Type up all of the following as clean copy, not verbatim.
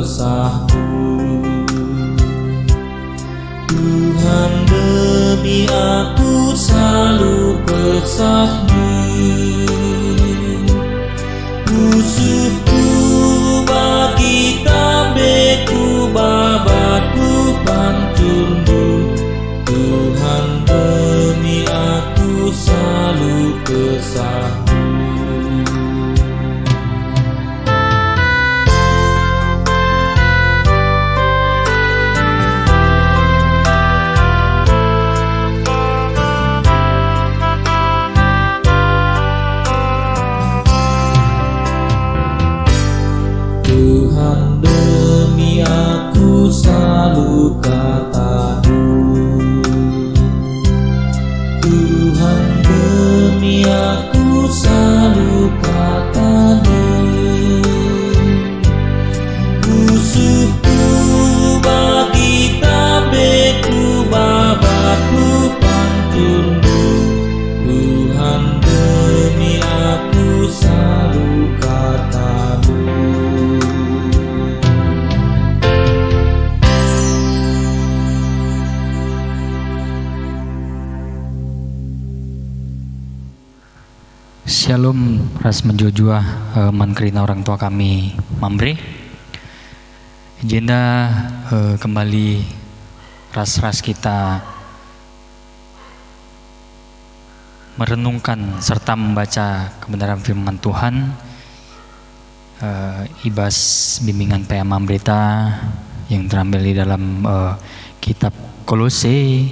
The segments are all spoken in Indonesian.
kesahmu. Tuhan, demi aku selalu kesahmu. Musuhku bagi tambeku, babatku pancurmu. Tuhan, demi aku selalu kesahmu. Tuhan, demi aku selalu katamu. Tuhan, demi aku selalu katamu. Musuhku bagi tambeku, babatku pancurmu. Tuhan, demi aku selalu katamu. Shalom, ras menjujua mankerina orang tua kami Mambre. Agenda kembali ras-ras kita merenungkan serta membaca kebenaran firman Tuhan. Ibas bimbingan PA Mambreta yang terambil di dalam kitab Kolose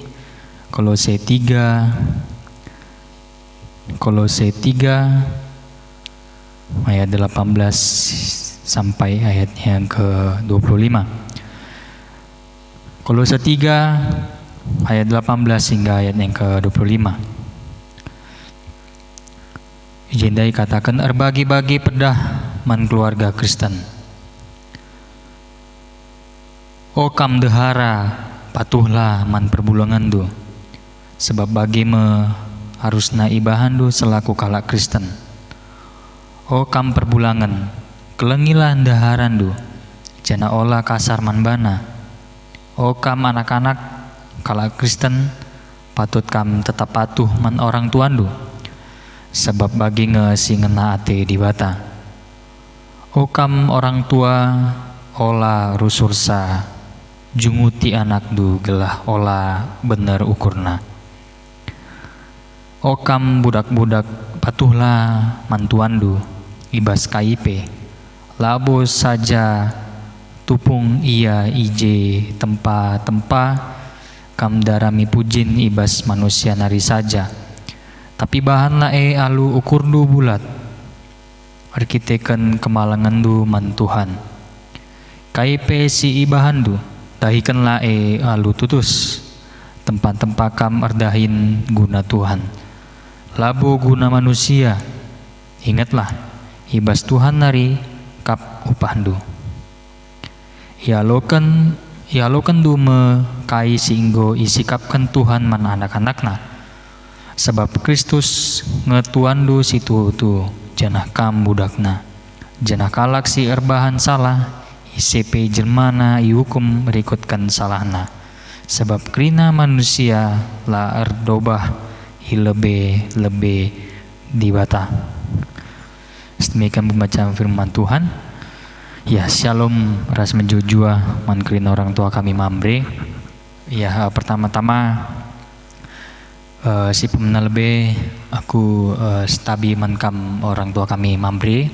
3 ayat 18 sampai ayatnya yang ke-25. Kolose 3 ayat 18 hingga ayat yang ke-25. Jendai katakan erbagi-bagi pedah man keluarga Kristen. O kam dehara patuhlah man perbulangan do. Sebab bagi me harusna ibahandu selaku kalak Kristen. O kam perbulangan, kelengilah daharandu, jana olah kasar manbana. O kam anak-anak kalak Kristen, patut kam tetap patuh man orang tuandu, sebab bagi si ngena ate dibata. O kam orang tua, olah rusursa, junguti anakdu gelah olah bener ukurna. O kam budak-budak patuhlah mantuandu, ibas KIP, labo saja tupung ia ije tempa-tempa, kam darami pujin ibas manusia nari saja. Tapi bahanlah alu ukurdu bulat, arkiteken kemalangandu man Tuhan. KIP si ibahandu, dahikanlah alu tutus, tempat-tempat kam erdahin guna Tuhan. Labo guna manusia, ingatlah, ibas Tuhan nari kap upahandu. Ialokan du me kai singgo isikapkan Tuhan man anak-anakna. Sebab Kristus ngetuandu situ tu janah kam budakna. Janah kalak si erbahan salah, ICP jermana ihukum berikutkan salahna. Sebab krina manusia la erdobah lebih dibata. Demikian pembacaan firman Tuhan. Ya, shalom ras menjujua mankerin orang tua kami Mambre. Ya, pertama-tama si pemenang lebih aku stabi mankam orang tua kami Mambre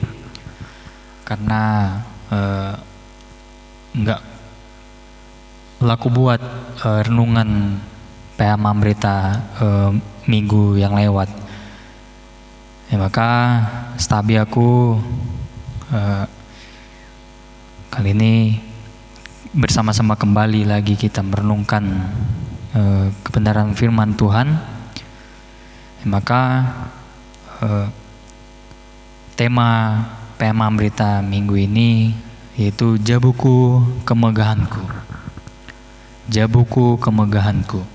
karena enggak laku buat renungan PA Mambreta minggu yang lewat. Ya, maka stabi aku kali ini bersama-sama kembali lagi kita merenungkan kebenaran firman Tuhan. Ya, maka tema PA Mambreta minggu ini yaitu jabuku kemegahanku. Jabuku kemegahanku.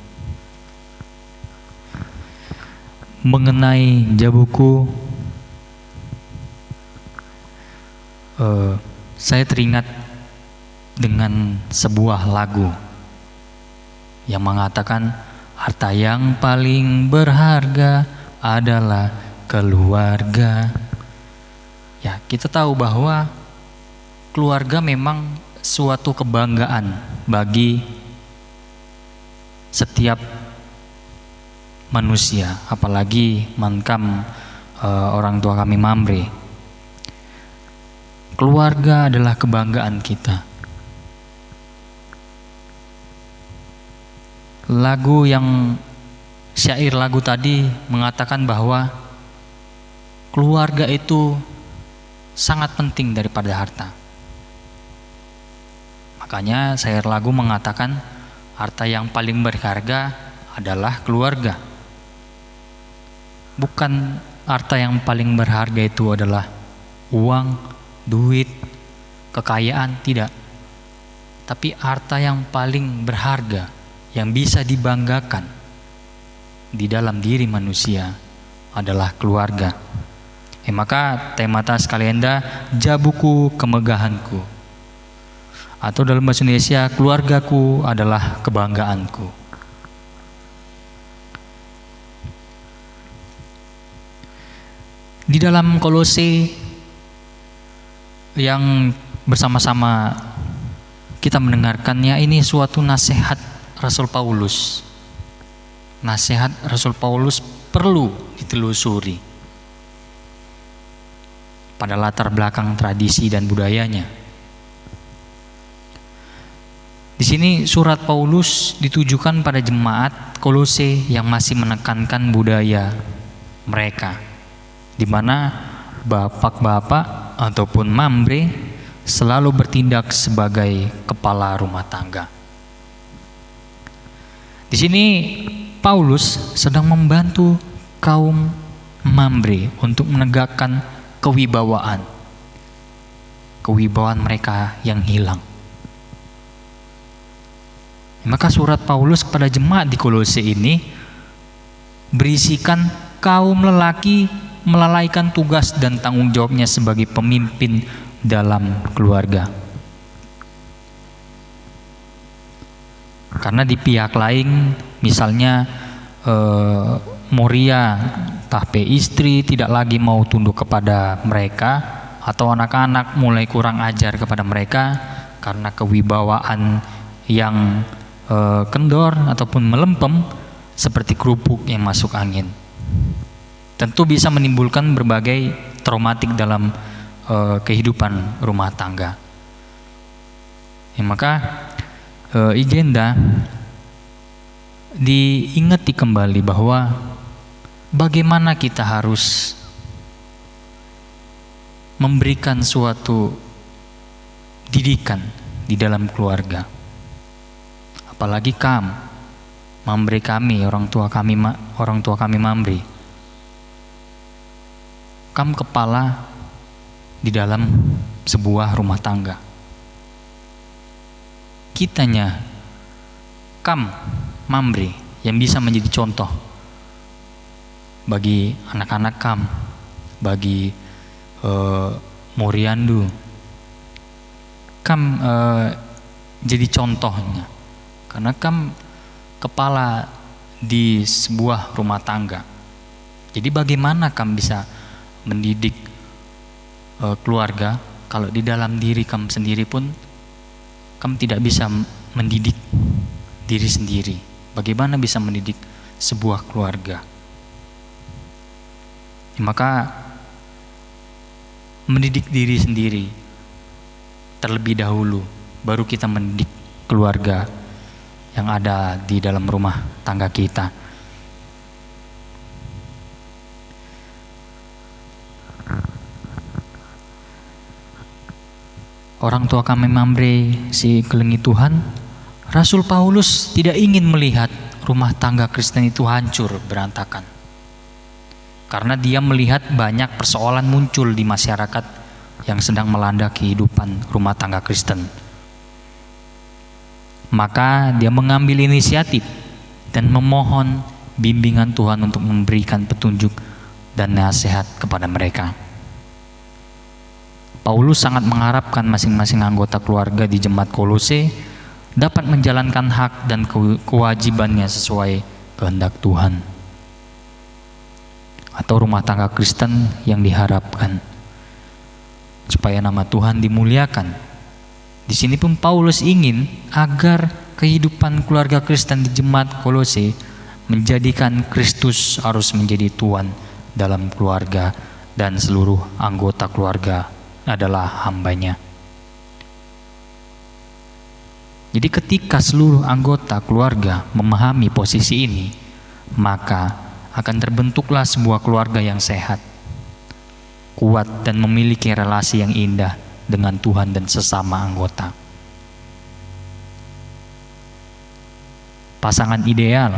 Mengenai jabuku, saya teringat dengan sebuah lagu yang mengatakan harta yang paling berharga adalah keluarga. Ya, kita tahu bahwa keluarga memang suatu kebanggaan bagi setiap manusia, apalagi Mankam, orang tua kami Mambre. Keluarga adalah kebanggaan kita. Syair lagu tadi mengatakan bahwa keluarga itu sangat penting daripada harta. Makanya syair lagu mengatakan harta yang paling berharga adalah keluarga. Bukan harta yang paling berharga itu adalah uang, duit, kekayaan, tidak. Tapi harta yang paling berharga, yang bisa dibanggakan di dalam diri manusia adalah keluarga. Maka tema tas kalenda jabuku kemegahanku, atau dalam bahasa Indonesia keluargaku adalah kebanggaanku. Di dalam Kolose yang bersama-sama kita mendengarkannya, ini suatu nasihat Rasul Paulus. Nasihat Rasul Paulus perlu ditelusuri pada latar belakang tradisi dan budayanya. Di sini surat Paulus ditujukan pada jemaat Kolose yang masih menekankan budaya mereka, di mana bapak-bapak ataupun mambre selalu bertindak sebagai kepala rumah tangga. Di sini Paulus sedang membantu kaum mambre untuk menegakkan kewibawaan mereka yang hilang. Maka surat Paulus kepada jemaat di Kolose ini berisikan kaum lelaki melalaikan tugas dan tanggung jawabnya sebagai pemimpin dalam keluarga. Karena di pihak lain, misalnya Moria tahpe istri tidak lagi mau tunduk kepada mereka, atau anak-anak mulai kurang ajar kepada mereka karena kewibawaan yang kendor ataupun melempem seperti kerupuk yang masuk angin. Tentu bisa menimbulkan berbagai traumatik dalam kehidupan rumah tangga. Maka Igenda diingati kembali bahwa bagaimana kita harus memberikan suatu didikan di dalam keluarga. Apalagi mambre kami, orang tua kami mambre. Kepala di dalam sebuah rumah tangga. Kitanya mambre yang bisa menjadi contoh bagi anak-anak bagi Moriandu. Jadi contohnya, karena kepala di sebuah rumah tangga. Jadi bagaimana bisa mendidik keluarga kalau di dalam diri sendiri pun tidak bisa mendidik diri sendiri? Bagaimana bisa mendidik sebuah keluarga? Maka mendidik diri sendiri terlebih dahulu, baru kita mendidik keluarga yang ada di dalam rumah tangga kita. Orang tua kami mambre si kelengi Tuhan, Rasul Paulus tidak ingin melihat rumah tangga Kristen itu hancur berantakan. Karena dia melihat banyak persoalan muncul di masyarakat yang sedang melanda kehidupan rumah tangga Kristen. Maka dia mengambil inisiatif dan memohon bimbingan Tuhan untuk memberikan petunjuk dan nasihat kepada mereka. Paulus sangat mengharapkan masing-masing anggota keluarga di jemaat Kolose dapat menjalankan hak dan kewajibannya sesuai kehendak Tuhan atau rumah tangga Kristen yang diharapkan supaya nama Tuhan dimuliakan. Di sini pun Paulus ingin agar kehidupan keluarga Kristen di jemaat Kolose menjadikan Kristus harus menjadi Tuhan dalam keluarga dan seluruh anggota keluarga adalah hambanya. Jadi ketika seluruh anggota keluarga memahami posisi ini, maka akan terbentuklah sebuah keluarga yang sehat, kuat, dan memiliki relasi yang indah dengan Tuhan dan sesama anggota. Pasangan ideal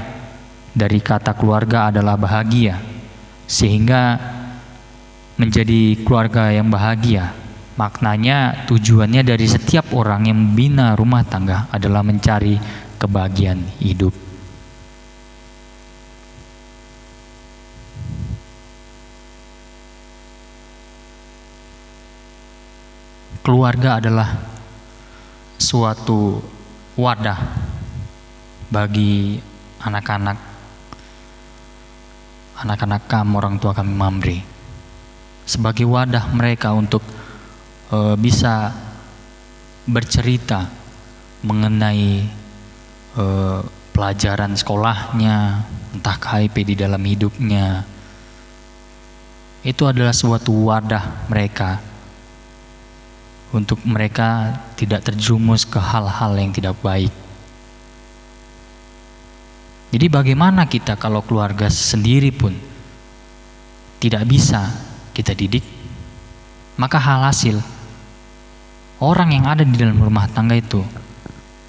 dari kata keluarga adalah bahagia, sehingga menjadi keluarga yang bahagia maknanya tujuannya dari setiap orang yang membina rumah tangga adalah mencari kebahagiaan hidup. Keluarga adalah suatu wadah bagi anak-anak kami, orang tua kami Mamre, sebagai wadah mereka untuk bisa bercerita mengenai pelajaran sekolahnya, entah KIP di dalam hidupnya. Itu adalah suatu wadah mereka untuk mereka tidak terjerumus ke hal-hal yang tidak baik. Jadi bagaimana kita kalau keluarga sendiri pun tidak bisa kita didik, maka hal hasil orang yang ada di dalam rumah tangga itu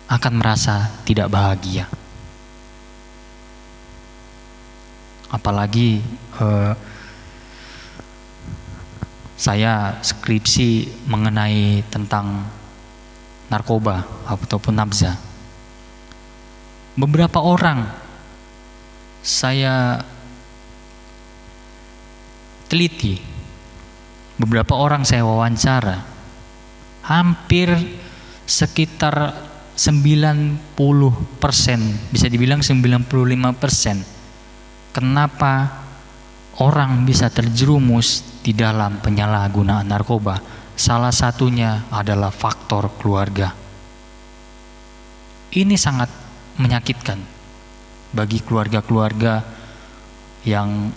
akan merasa tidak bahagia. Apalagi saya skripsi mengenai tentang narkoba ataupun nafza. Beberapa orang saya teliti, beberapa orang saya wawancara, hampir sekitar 90%, bisa dibilang 95%. Kenapa orang bisa terjerumus di dalam penyalahgunaan narkoba? Salah satunya adalah faktor keluarga. Ini sangat menyakitkan bagi keluarga-keluarga yang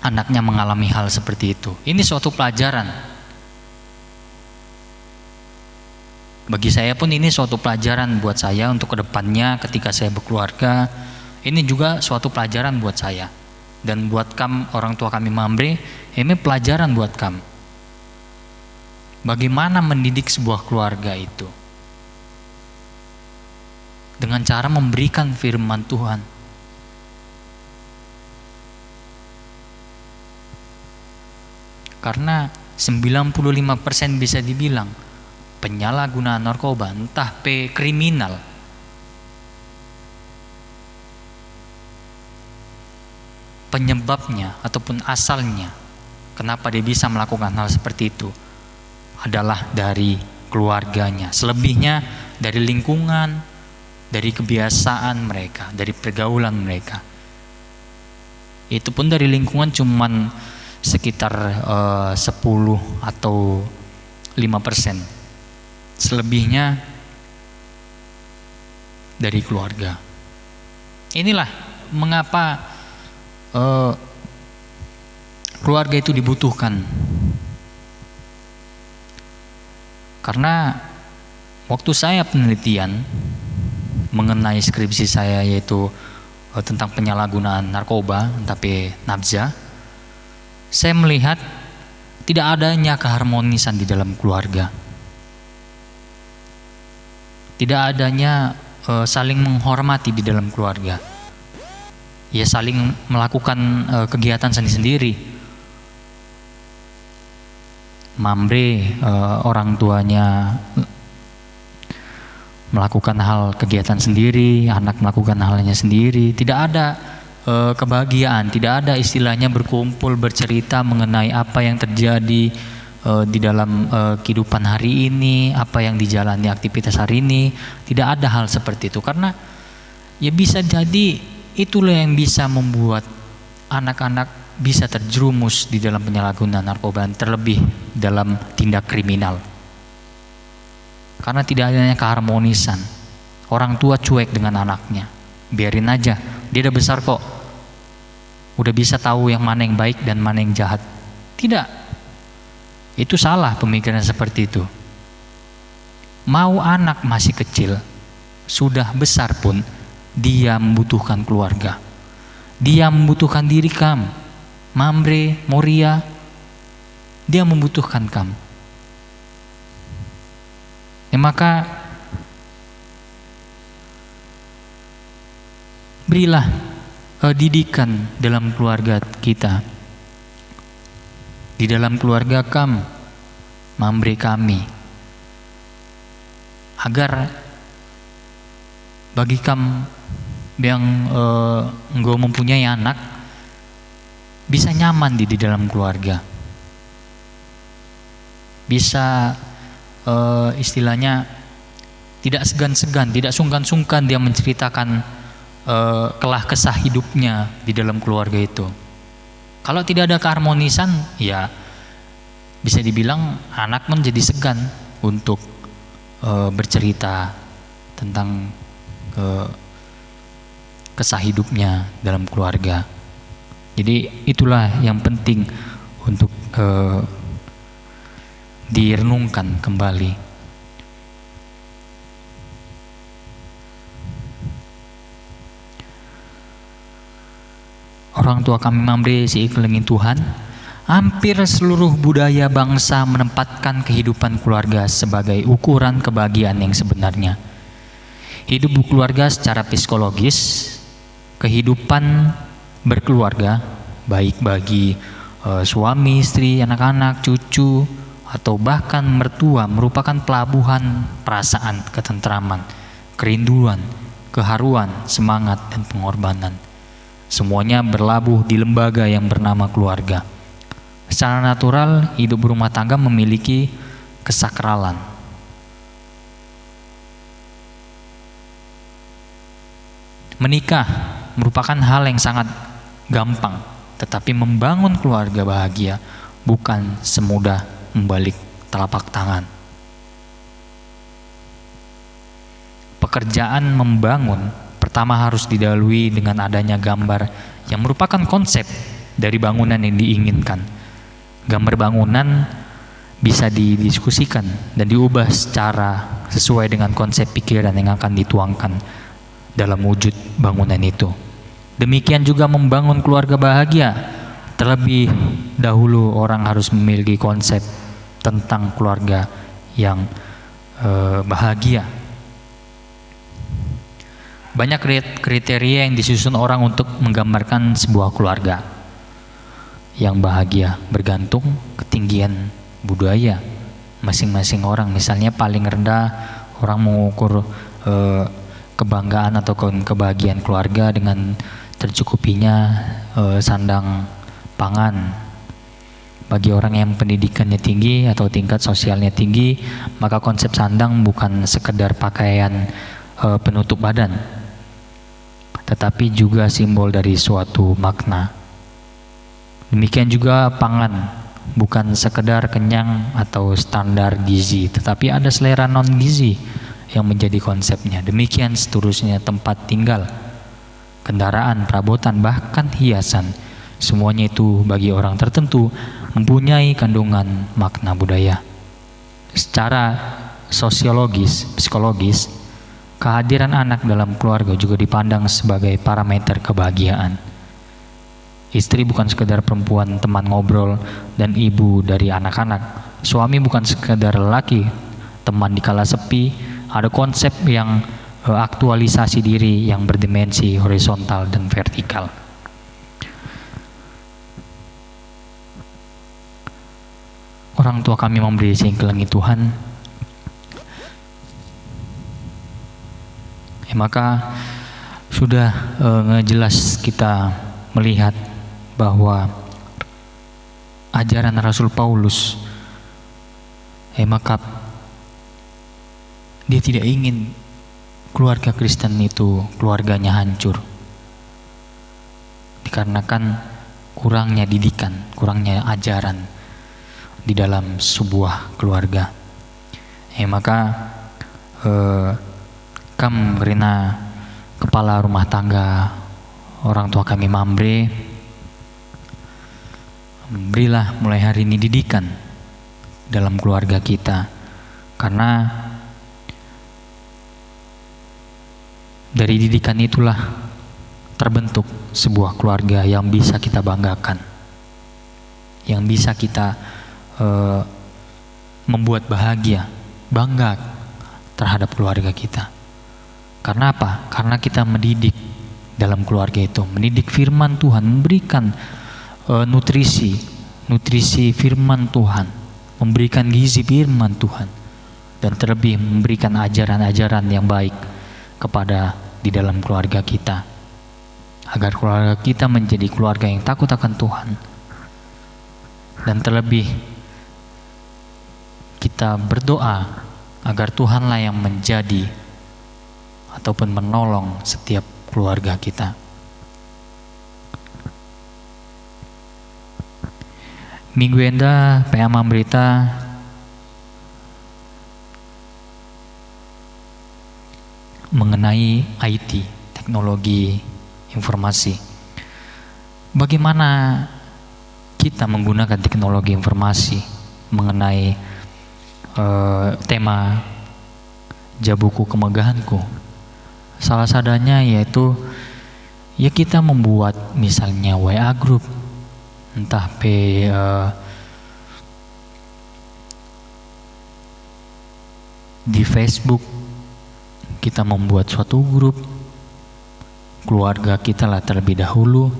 anaknya mengalami hal seperti itu. Ini suatu pelajaran. Bagi saya pun ini suatu pelajaran buat saya untuk kedepannya ketika saya berkeluarga. Ini juga suatu pelajaran buat saya. Dan buat orang tua kami Mamre, ini pelajaran buat kami. Bagaimana mendidik sebuah keluarga itu? Dengan cara memberikan firman Tuhan. Karena 95% bisa dibilang penyalahgunaan narkoba, entah kriminal, penyebabnya ataupun asalnya kenapa dia bisa melakukan hal seperti itu adalah dari keluarganya, selebihnya dari lingkungan, dari kebiasaan mereka, dari pergaulan mereka. Itu pun dari lingkungan cuman sekitar 10 atau 5%. Selebihnya dari keluarga. Inilah mengapa keluarga itu dibutuhkan. Karena waktu saya penelitian mengenai skripsi saya, yaitu tentang penyalahgunaan narkoba, tapi nafza, saya melihat tidak adanya keharmonisan di dalam keluarga. Tidak adanya saling menghormati di dalam keluarga. Ya saling melakukan kegiatan sendiri-sendiri. Mamre orang tuanya melakukan hal kegiatan sendiri, anak melakukan halnya sendiri. Tidak ada kebahagiaan, tidak ada istilahnya berkumpul bercerita mengenai apa yang terjadi di dalam kehidupan hari ini, apa yang dijalani aktivitas hari ini. Tidak ada hal seperti itu, karena ya bisa jadi itulah yang bisa membuat anak-anak bisa terjerumus di dalam penyalahgunaan narkoba, terlebih dalam tindak kriminal. Karena tidak adanya keharmonisan. Orang tua cuek dengan anaknya, biarin aja, dia udah besar kok, udah bisa tahu yang mana yang baik dan mana yang jahat. Tidak, itu salah pemikiran seperti itu. Mau anak masih kecil, sudah besar pun dia membutuhkan keluarga, dia membutuhkan diri kamu, Mamre, Moria, dia membutuhkan kamu. Ya, maka berilah didikan dalam keluarga kita, di dalam keluarga kamu, Mamre kami, agar bagi kamu yang enggak mempunyai anak bisa nyaman di dalam keluarga, bisa istilahnya tidak segan-segan, tidak sungkan-sungkan dia menceritakan kelah kesah hidupnya di dalam keluarga itu. Kalau tidak ada keharmonisan, ya bisa dibilang anak menjadi segan untuk bercerita tentang kesah hidupnya dalam keluarga. Jadi itulah yang penting untuk direnungkan kembali. Orang tua kami Mamre seikelengin Tuhan, hampir seluruh budaya bangsa menempatkan kehidupan keluarga sebagai ukuran kebahagiaan yang sebenarnya. Hidup keluarga secara psikologis, kehidupan berkeluarga, baik bagi suami, istri, anak-anak, cucu, atau bahkan mertua, merupakan pelabuhan perasaan ketentraman, kerinduan, keharuan, semangat, dan pengorbanan. Semuanya berlabuh di lembaga yang bernama keluarga. Secara natural, hidup berumah tangga memiliki kesakralan. Menikah merupakan hal yang sangat gampang, tetapi membangun keluarga bahagia bukan semudah membalik telapak tangan. Pekerjaan membangun pertama harus didahului dengan adanya gambar yang merupakan konsep dari bangunan yang diinginkan. Gambar bangunan bisa didiskusikan dan diubah secara sesuai dengan konsep pikiran yang akan dituangkan dalam wujud bangunan itu. Demikian juga membangun keluarga bahagia. Terlebih dahulu orang harus memiliki konsep tentang keluarga yang bahagia. Banyak kriteria yang disusun orang untuk menggambarkan sebuah keluarga yang bahagia, bergantung ketinggian budaya masing-masing orang. Misalnya paling rendah orang mengukur kebanggaan atau kebahagiaan keluarga dengan tercukupinya sandang pangan. Bagi orang yang pendidikannya tinggi atau tingkat sosialnya tinggi, maka konsep sandang bukan sekedar pakaian penutup badan, tetapi juga simbol dari suatu makna. Demikian juga pangan, bukan sekedar kenyang atau standar gizi, tetapi ada selera non gizi yang menjadi konsepnya. Demikian seterusnya tempat tinggal, kendaraan, perabotan, bahkan hiasan, semuanya itu bagi orang tertentu mempunyai kandungan makna budaya. Secara sosiologis, psikologis, kehadiran anak dalam keluarga juga dipandang sebagai parameter kebahagiaan. Istri bukan sekedar perempuan teman ngobrol dan ibu dari anak-anak. Suami bukan sekedar lelaki teman di kala sepi. Ada konsep yang aktualisasi diri yang berdimensi horizontal dan vertikal. Orang tua kami memberi singkelangi Tuhan. Maka sudah ngejelas kita melihat bahwa ajaran Rasul Paulus maka dia tidak ingin keluarga Kristen itu keluarganya hancur, dikarenakan kurangnya didikan, kurangnya ajaran di dalam sebuah keluarga. Maka kam karena kepala rumah tangga orang tua kami Mambre, berilah mulai hari ini didikan dalam keluarga kita, karena dari didikan itulah terbentuk sebuah keluarga yang bisa kita banggakan, yang bisa kita membuat bahagia, bangga terhadap keluarga kita. Karena apa? Karena kita mendidik dalam keluarga itu, mendidik firman Tuhan, memberikan nutrisi firman Tuhan, memberikan gizi firman Tuhan, dan terlebih memberikan ajaran-ajaran yang baik kepada di dalam keluarga kita, agar keluarga kita menjadi keluarga yang takut akan Tuhan. Dan terlebih kita berdoa agar Tuhanlah yang menjadi ataupun menolong setiap keluarga kita. Minggu enda PA Mambrita mengenai IT, teknologi informasi. Bagaimana kita menggunakan teknologi informasi mengenai tema Jabuku Kemegahanku. Salah sadanya yaitu ya kita membuat misalnya WA group, entah di Facebook kita membuat suatu grup keluarga kita lah terlebih dahulu,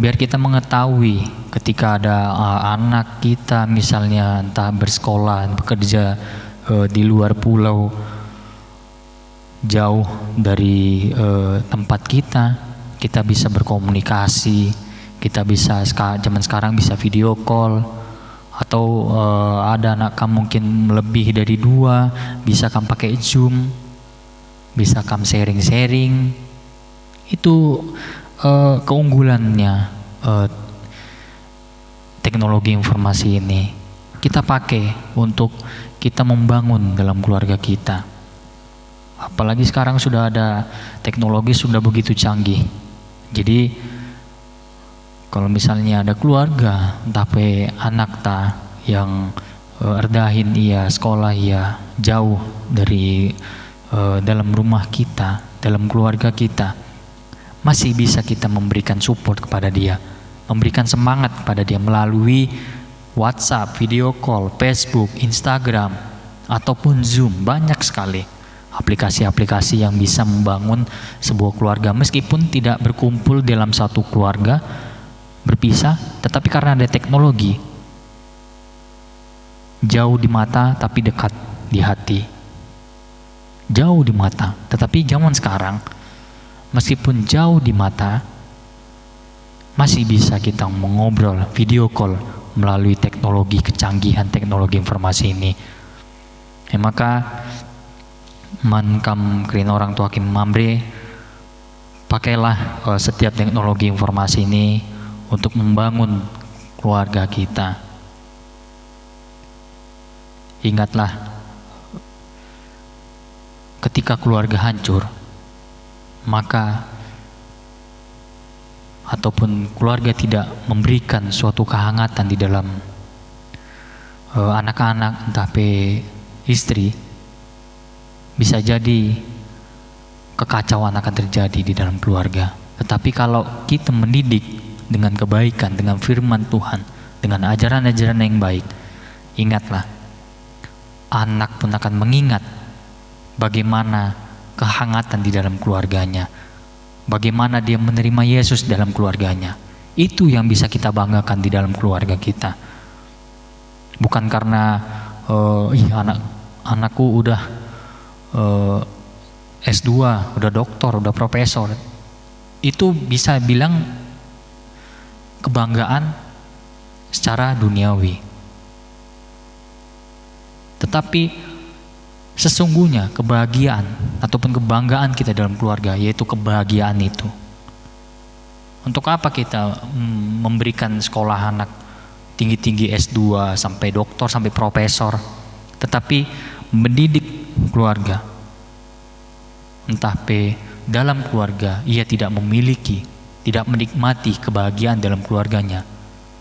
biar kita mengetahui ketika ada anak kita misalnya entah bersekolah, bekerja di luar pulau, jauh dari tempat kita bisa berkomunikasi, kita bisa zaman sekarang bisa video call, atau ada anak kamu mungkin lebih dari 2, bisa kamu pakai Zoom, bisa kamu sharing. Itu keunggulannya teknologi informasi ini. Kita pakai untuk kita membangun dalam keluarga kita. Apalagi sekarang sudah ada teknologi sudah begitu canggih. Jadi kalau misalnya ada keluarga, entah anak yang erdahin ia sekolah ia jauh dari dalam rumah kita, dalam keluarga kita, masih bisa kita memberikan support kepada dia, memberikan semangat kepada dia melalui WhatsApp, video call, Facebook, Instagram, ataupun Zoom. Banyak sekali aplikasi-aplikasi yang bisa membangun sebuah keluarga, meskipun tidak berkumpul dalam satu keluarga, berpisah, tetapi karena ada teknologi, jauh di mata tapi dekat di hati. Jauh di mata, tetapi zaman sekarang meskipun jauh di mata, masih bisa kita mengobrol, video call melalui teknologi, kecanggihan teknologi informasi ini. Maka mankam kerin orang tua Kim Mambre, pakailah setiap teknologi informasi ini untuk membangun keluarga kita. Ingatlah, ketika keluarga hancur, maka ataupun keluarga tidak memberikan suatu kehangatan di dalam anak-anak, entah istri, bisa jadi kekacauan akan terjadi di dalam keluarga. Tetapi kalau kita mendidik dengan kebaikan, dengan firman Tuhan, dengan ajaran-ajaran yang baik, ingatlah, anak pun akan mengingat bagaimana kehangatan di dalam keluarganya, bagaimana dia menerima Yesus dalam keluarganya. Itu yang bisa kita banggakan di dalam keluarga kita. Bukan karena anakku udah S2, udah doktor, udah profesor. Itu bisa bilang kebanggaan secara duniawi. Tetapi sesungguhnya kebahagiaan ataupun kebanggaan kita dalam keluarga yaitu kebahagiaan itu. Untuk apa kita memberikan sekolah anak tinggi-tinggi S2 sampai doktor sampai profesor, tetapi mendidik keluarga, entah dalam keluarga ia tidak memiliki, tidak menikmati kebahagiaan dalam keluarganya,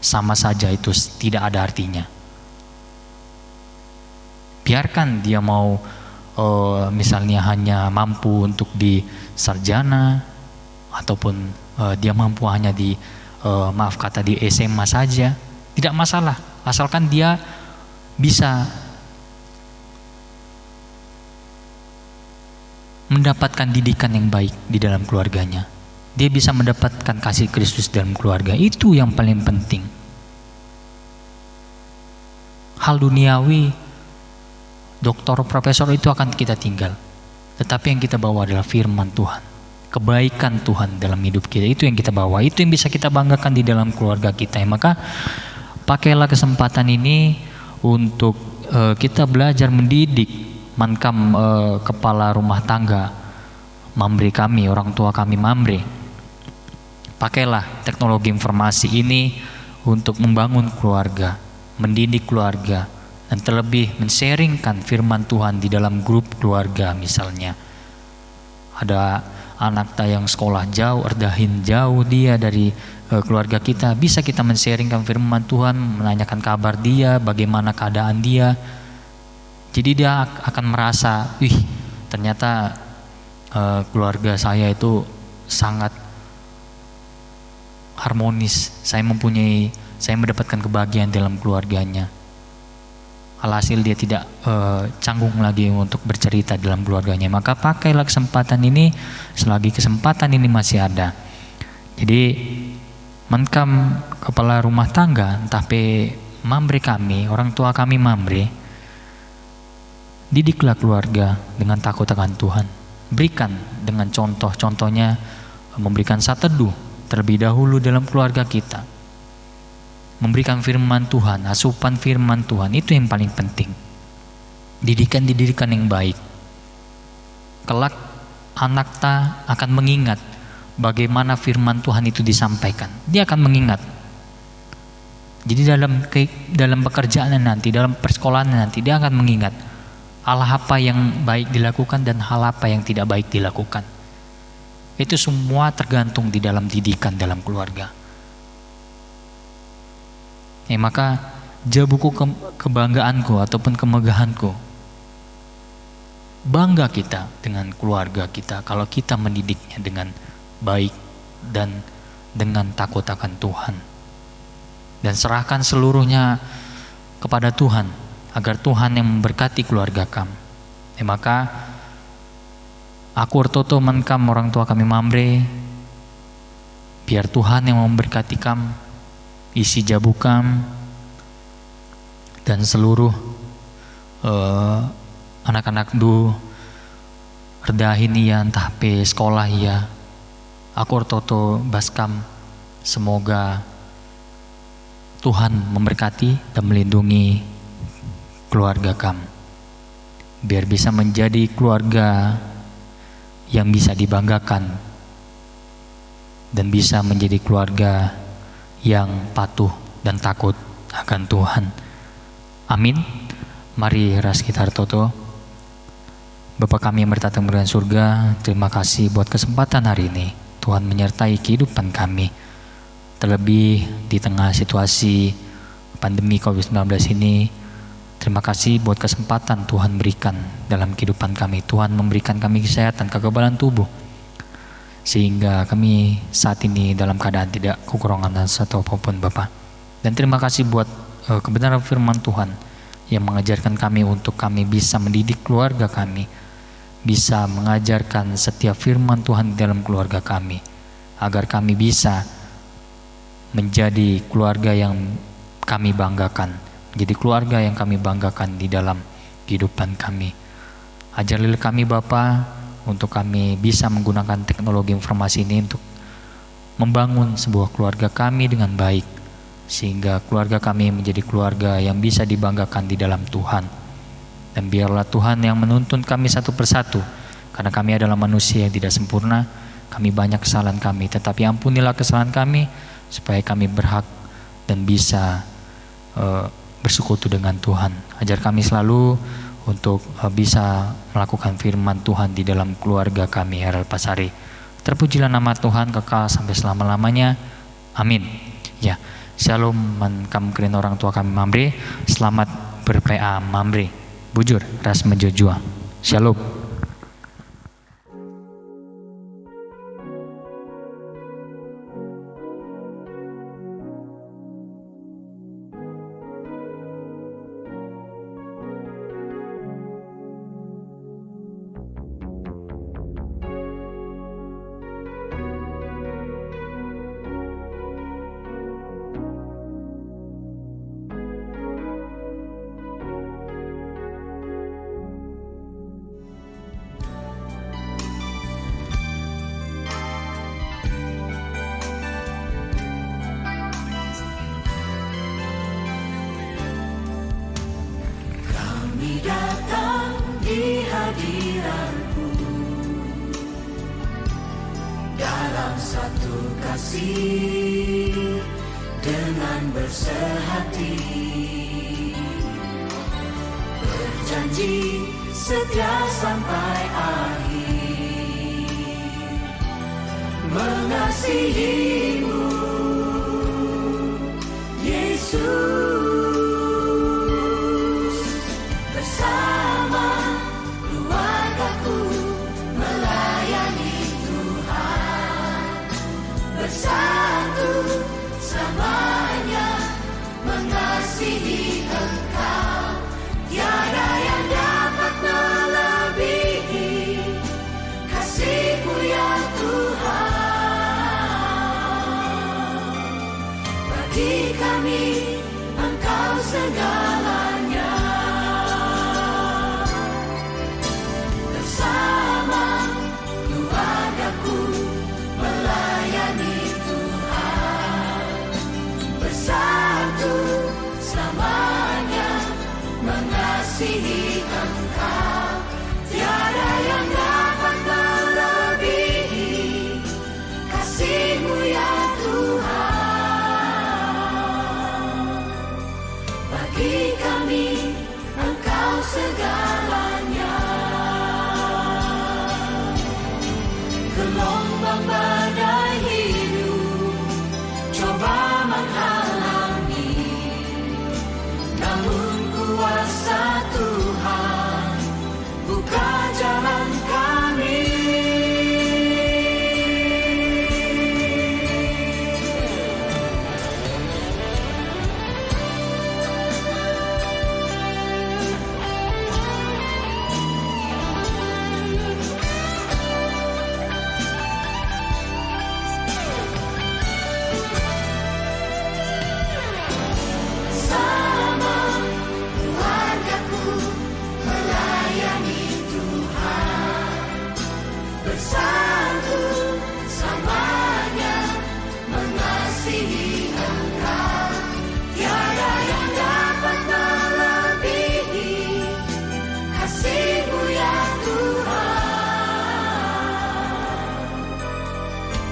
sama saja itu tidak ada artinya. Biarkan dia mau misalnya hanya mampu untuk di sarjana, ataupun dia mampu hanya di maaf kata di SMA saja, tidak masalah, asalkan dia bisa mendapatkan didikan yang baik di dalam keluarganya. Dia bisa mendapatkan kasih Kristus dalam keluarga. Itu yang paling penting. Hal duniawi, doktor, profesor itu akan kita tinggal. Tetapi yang kita bawa adalah firman Tuhan. Kebaikan Tuhan dalam hidup kita. Itu yang kita bawa. Itu yang bisa kita banggakan di dalam keluarga kita. Maka pakailah kesempatan ini untuk kita belajar mendidik Mankam kepala rumah tangga Mamre kami, orang tua kami Mamre. Pakailah teknologi informasi ini untuk membangun keluarga, mendidik keluarga, dan terlebih men-sharingkan firman Tuhan di dalam grup keluarga. Misalnya ada anak yang sekolah jauh, erdahin jauh dia dari keluarga kita, bisa kita men-sharingkan firman Tuhan, menanyakan kabar dia, bagaimana keadaan dia. Jadi dia akan merasa, wih, ternyata keluarga saya itu sangat harmonis. Saya mendapatkan kebahagiaan dalam keluarganya. Alhasil dia tidak canggung lagi untuk bercerita dalam keluarganya. Maka pakailah kesempatan ini selagi kesempatan ini masih ada. Jadi Mankam kepala rumah tangga, entah Mamre kami, orang tua kami Mamre, didiklah keluarga dengan takut akan Tuhan. Berikan dengan contohnya memberikan saat teduh terlebih dahulu dalam keluarga kita. Memberikan firman Tuhan, asupan firman Tuhan, itu yang paling penting. Didikan yang baik. Kelak anak akan mengingat bagaimana firman Tuhan itu disampaikan. Dia akan mengingat. Jadi dalam pekerjaan nanti, dalam persekolahan nanti, dia akan mengingat hal apa yang baik dilakukan dan hal apa yang tidak baik dilakukan. Itu semua tergantung di dalam didikan dalam keluarga. Maka jabuku kebanggaanku ataupun kemegahanku, bangga kita dengan keluarga kita kalau kita mendidiknya dengan baik dan dengan takut akan Tuhan. Dan serahkan seluruhnya kepada Tuhan, agar Tuhan yang memberkati keluarga kami. Maka aku Ortoto Mankam orang tua kami Mamre, biar Tuhan yang memberkati kami, isi jabukam dan seluruh anak-anak erdahin ia entah sekolah ia. Aku Ortoto Baskam, semoga Tuhan memberkati dan melindungi keluarga kami, biar bisa menjadi keluarga yang bisa dibanggakan dan bisa menjadi keluarga yang patuh dan takut akan Tuhan. Amin. Mari ras kita Toto. Bapa kami yang bertata di surga, terima kasih buat kesempatan hari ini. Tuhan menyertai kehidupan kami, terlebih di tengah situasi pandemi COVID-19 ini. Terima kasih buat kesempatan Tuhan berikan dalam kehidupan kami. Tuhan memberikan kami kesehatan, kekebalan tubuh, sehingga kami saat ini dalam keadaan tidak kekurangan satu apapun Bapa. Dan terima kasih buat kebenaran firman Tuhan yang mengajarkan kami untuk kami bisa mendidik keluarga kami, bisa mengajarkan setiap firman Tuhan di dalam keluarga kami, agar kami bisa menjadi keluarga yang kami banggakan, menjadi keluarga yang kami banggakan di dalam kehidupan kami. Ajarilah kami Bapa untuk kami bisa menggunakan teknologi informasi ini untuk membangun sebuah keluarga kami dengan baik, sehingga keluarga kami menjadi keluarga yang bisa dibanggakan di dalam Tuhan. Dan biarlah Tuhan yang menuntun kami satu persatu, karena kami adalah manusia yang tidak sempurna, kami banyak kesalahan kami, tetapi ampunilah kesalahan kami, supaya kami berhak dan bisa bersekutu dengan Tuhan. Ajar kami selalu untuk bisa melakukan firman Tuhan di dalam keluarga kami, Herald Pasari. Terpujilah nama Tuhan kekal sampai selama-lamanya. Amin. Ya, shalom man kam keren orang tua kami Mamre. Selamat ber-PA Mamre. Bujur ras menjojua. Shalom. Datang di hadirat-Mu dalam satu kasih dengan bersehati, berjanji setia sampai akhir, mengasihi-Mu Yesus. Bersatu selamanya mengasihi Engkau, tiada yang dapat melebihi kasih-Mu ya Tuhan. Bagi kami Engkau segalanya, bersama keluargaku melayani satu selamanya mengasihi Engkau, tiada yang dapat melebihi kasih-Mu ya Tuhan. Bagi kami Engkau segalanya. Gelombang badai hidup coba menghalangi, namun kuasa Tuhan buka jalan kami. Bersatu selamanya mengasihi Engkau, tiada yang dapat melebihi kasih-Mu ya Tuhan.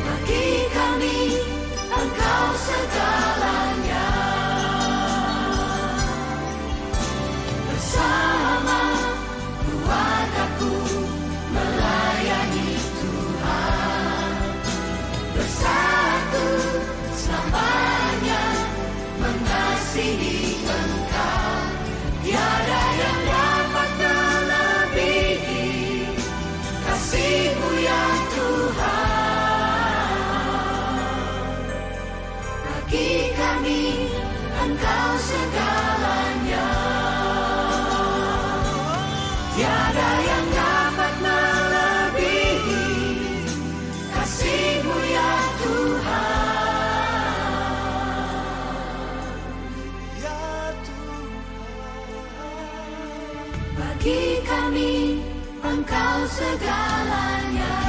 Bagi kami Engkau segalanya, bersama keluargaku melayani bersatu selamanya mengasihi Engkau, tiada yang dapat melebihi kasih-Mu ya Tuhan. Bagi kami Engkau segalanya, tiada yang dapat melebihi kasih-Mu ya Bagi kami Engkau segalanya.